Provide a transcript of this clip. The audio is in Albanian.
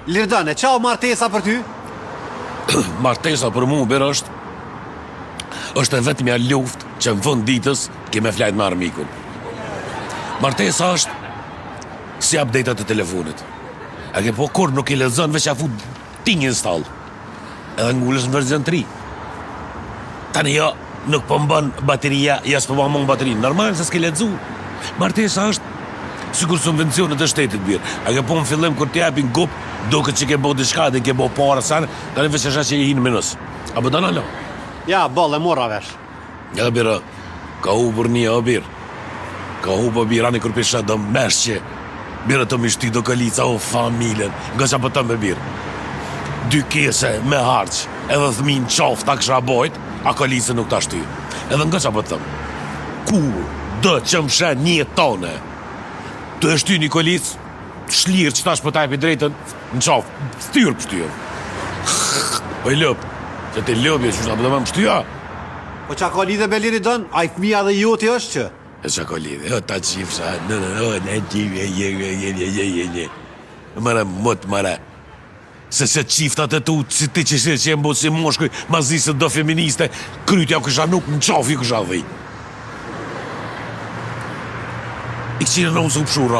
Lirdane, qa o martesa për ty? Martesa për mu bërë është e vetëmja luft që në fund ditës kime flajt me armikun. Martesa është si update-at e telefonit. A ke po kur nuk i lezën veç a fu tinjën stall. Edhe ngullës në verzion 3. Tani jo, nuk po mbën bateria, jas po më baterinë. Normal se s'ke lexu. Martesa është sikur subvencionet e shtetit birë. A ke po në fillim kur t'japin gup, duket që ke bo diçka dhe ke bo para sanë, tani veç është që i hinë minus. Apo do nalo? Ja, bol, e mora vesh. Ja, birë, ka hubur një o birë. Ka hubur birë, ani kur pisha do meshqe. Birë të mishti do kalica o familjen, nga që për të me birë. 2 kese me harq, edhe thmin qoft ta kësha bojt, a kalice nuk ta shty. Edhe nga që për të thëmë, kur dë që më shen 1 tone, të e shty një kalic, shlirë që tash për tajpi drejten, në qoft, styrë për shtyjo. Po i lëp, që ti lëpje që shta për të më shtyja. Po qa ka lidhe me Liridon, a i fëmija dhe joti është që? E qa ka lidhe, o ta qifësha, në qifë, mëre mëtë mëre. Se qiftat e tu, si ti që e mbo si moshkuj, ma zi se do feministe, krytja kësha nuk në qafi kësha dhej. I këqire në unë së pëshura.